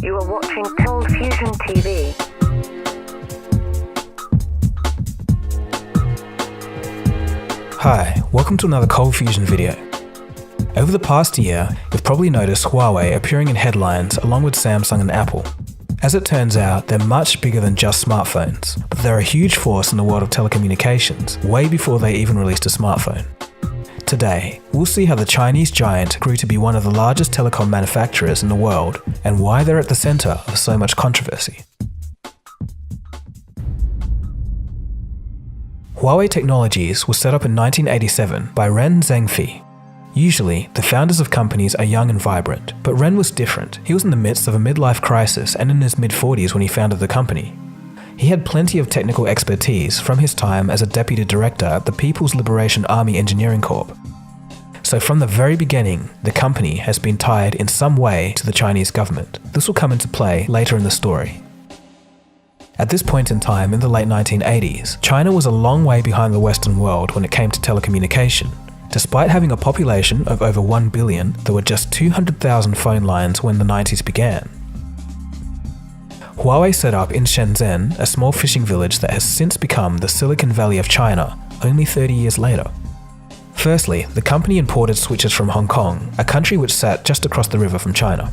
You are watching Cold Fusion TV. Hi, welcome to another Cold Fusion video. Over the past year, you've probably noticed Huawei appearing in headlines along with Samsung and Apple. As it turns out, they're much bigger than just smartphones, but they're a huge force in the world of telecommunications, way before they even released a smartphone. Today, we'll see how the Chinese giant grew to be one of the largest telecom manufacturers in the world and why they're at the center of so much controversy. Huawei Technologies was set up in 1987 by Ren Zhengfei. Usually, the founders of companies are young and vibrant, but Ren was different. He was in the midst of a midlife crisis and in his mid-40s when he founded the company. He had plenty of technical expertise from his time as a deputy director at the People's Liberation Army Engineering Corps. So from the very beginning, the company has been tied in some way to the Chinese government. This will come into play later in the story. At this point in time, in the late 1980s, China was a long way behind the Western world when it came to telecommunication. Despite having a population of over 1 billion, there were just 200,000 phone lines when the 90s began. Huawei set up in Shenzhen, a small fishing village that has since become the Silicon Valley of China, only 30 years later. Firstly, the company imported switches from Hong Kong, a country which sat just across the river from China.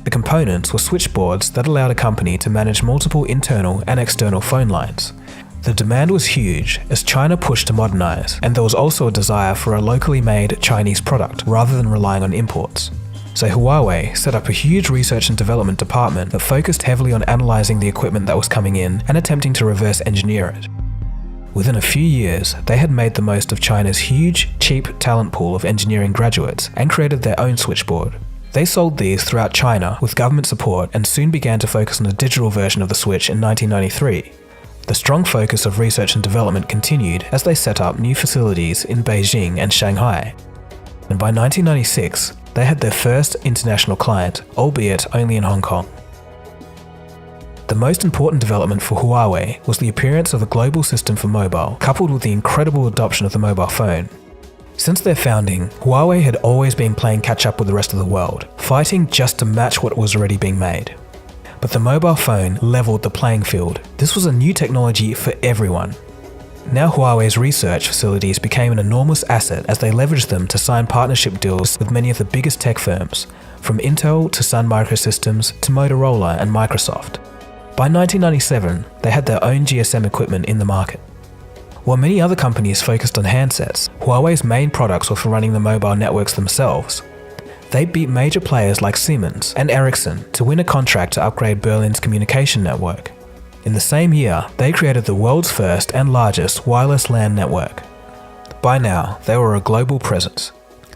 The components were switchboards that allowed a company to manage multiple internal and external phone lines. The demand was huge as China pushed to modernize, and there was also a desire for a locally made Chinese product rather than relying on imports. So Huawei set up a huge research and development department that focused heavily on analyzing the equipment that was coming in and attempting to reverse engineer it. Within a few years, they had made the most of China's huge, cheap talent pool of engineering graduates and created their own switchboard. They sold these throughout China with government support and soon began to focus on a digital version of the switch in 1993. The strong focus of research and development continued as they set up new facilities in Beijing and Shanghai. And by 1996, they had their first international client, albeit only in Hong Kong. The most important development for Huawei was the appearance of a global system for mobile, coupled with the incredible adoption of the mobile phone. Since their founding, Huawei had always been playing catch up with the rest of the world, fighting just to match what was already being made. But the mobile phone leveled the playing field. This was a new technology for everyone. Now Huawei's research facilities became an enormous asset as they leveraged them to sign partnership deals with many of the biggest tech firms, from Intel to Sun Microsystems to Motorola and Microsoft. By 1997, they had their own GSM equipment in the market. While many other companies focused on handsets, Huawei's main products were for running the mobile networks themselves. They beat major players like Siemens and Ericsson to win a contract to upgrade Berlin's communication network. In the same year, they created the world's first and largest wireless LAN network. By now, they were a global presence.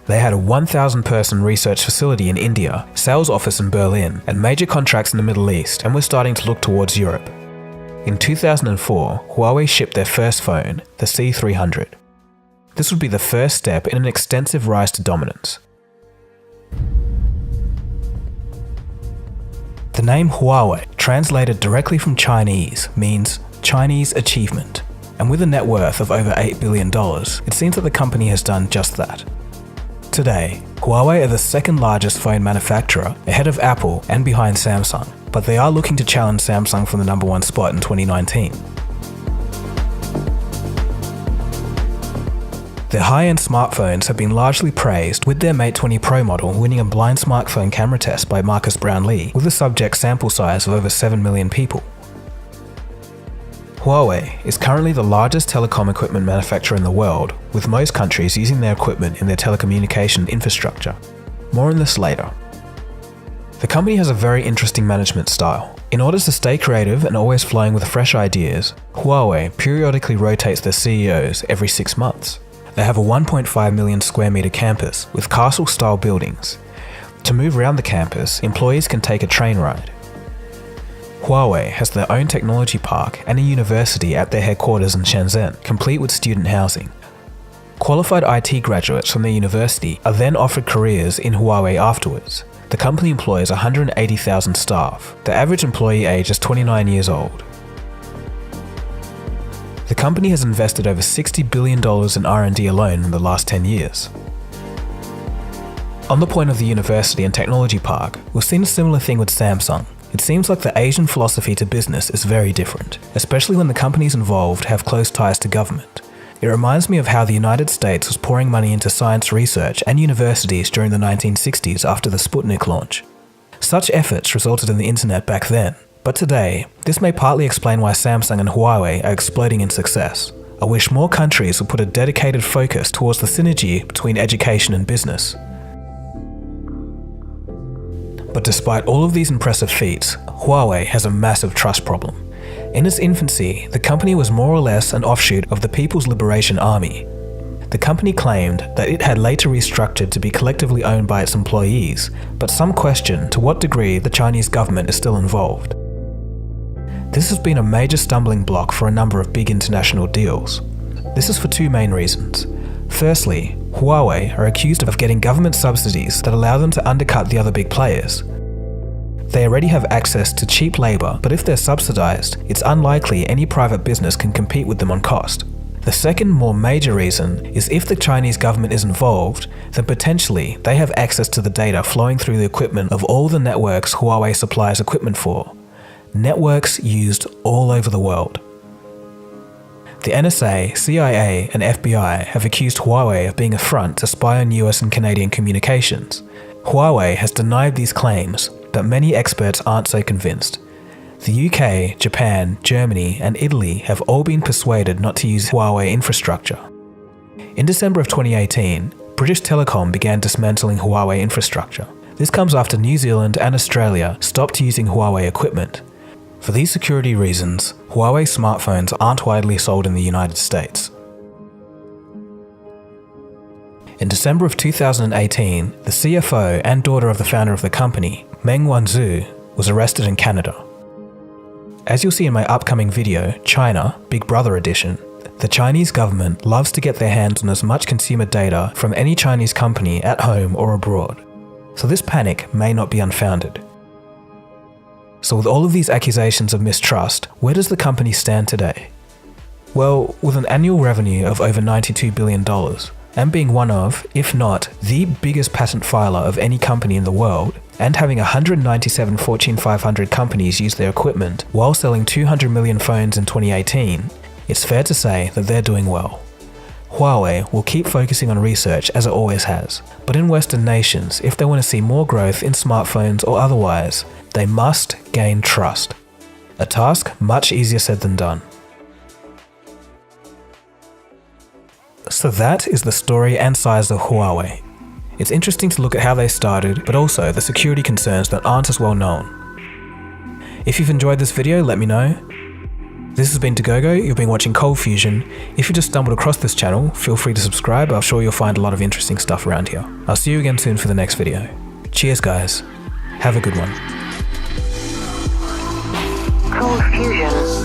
They had a 1,000-person research facility in India, sales office in Berlin, and major contracts in the Middle East, and were starting to look towards Europe. In 2004, Huawei shipped their first phone, the C300. This would be the first step in an extensive rise to dominance. The name Huawei, translated directly from Chinese, means Chinese achievement, and with a net worth of over $8 billion, it seems that the company has done just that. Today, Huawei are the second largest phone manufacturer, ahead of Apple and behind Samsung, but they are looking to challenge Samsung for the number one spot in 2019. Their high-end smartphones have been largely praised, with their Mate 20 Pro model winning a blind smartphone camera test by Marcus Brownlee with a subject sample size of over 7 million people. Huawei is currently the largest telecom equipment manufacturer in the world, with most countries using their equipment in their telecommunication infrastructure. More on this later. The company has a very interesting management style. In order to stay creative and always flowing with fresh ideas, Huawei periodically rotates their CEOs every 6 months. They have a 1.5 million square meter campus with castle-style buildings. To move around the campus, employees can take a train ride. Huawei has their own technology park and a university at their headquarters in Shenzhen, complete with student housing. Qualified IT graduates from the university are then offered careers in Huawei afterwards. The company employs 180,000 staff. The average employee age is 29 years old. The company has invested over $60 billion in R&D alone in the last 10 years. On the point of the university and technology park, we've seen a similar thing with Samsung. It seems like the Asian philosophy to business is very different, especially when the companies involved have close ties to government. It reminds me of how the United States was pouring money into science research and universities during the 1960s after the Sputnik launch. Such efforts resulted in the internet back then, but today, this may partly explain why Samsung and Huawei are exploding in success. I wish more countries would put a dedicated focus towards the synergy between education and business. But despite all of these impressive feats, Huawei has a massive trust problem. In its infancy, the company was more or less an offshoot of the People's Liberation Army. The company claimed that it had later restructured to be collectively owned by its employees, but some question to what degree the Chinese government is still involved. This has been a major stumbling block for a number of big international deals. This is for two main reasons. Firstly, Huawei are accused of getting government subsidies that allow them to undercut the other big players. They already have access to cheap labor, but if they're subsidized, it's unlikely any private business can compete with them on cost. The second, more major reason is if the Chinese government is involved, then potentially they have access to the data flowing through the equipment of all the networks Huawei supplies equipment for. Networks used all over the world. The NSA, CIA, and FBI have accused Huawei of being a front to spy on US and Canadian communications. Huawei has denied these claims, but many experts aren't so convinced. The UK, Japan, Germany, and Italy have all been persuaded not to use Huawei infrastructure. In December of 2018, British Telecom began dismantling Huawei infrastructure. This comes after New Zealand and Australia stopped using Huawei equipment. For these security reasons, Huawei smartphones aren't widely sold in the United States. In December of 2018, the CFO and daughter of the founder of the company, Meng Wanzhou, was arrested in Canada. As you'll see in my upcoming video, China, Big Brother Edition, the Chinese government loves to get their hands on as much consumer data from any Chinese company at home or abroad. So this panic may not be unfounded. So with all of these accusations of mistrust, where does the company stand today? Well, with an annual revenue of over $92 billion, and being one of, if not, the biggest patent filer of any company in the world, and having 197 Fortune 500 companies use their equipment while selling 200 million phones in 2018, it's fair to say that they're doing well. Huawei will keep focusing on research as it always has, but in Western nations, if they want to see more growth in smartphones or otherwise, they must gain trust. A task much easier said than done. So that is the story and size of Huawei. It's interesting to look at how they started, but also the security concerns that aren't as well known. If you've enjoyed this video, let me know. This has been Togogo, you've been watching Cold Fusion. If you just stumbled across this channel, feel free to subscribe, I'm sure you'll find a lot of interesting stuff around here. I'll see you again soon for the next video. Cheers guys, have a good one. Cold Fusion.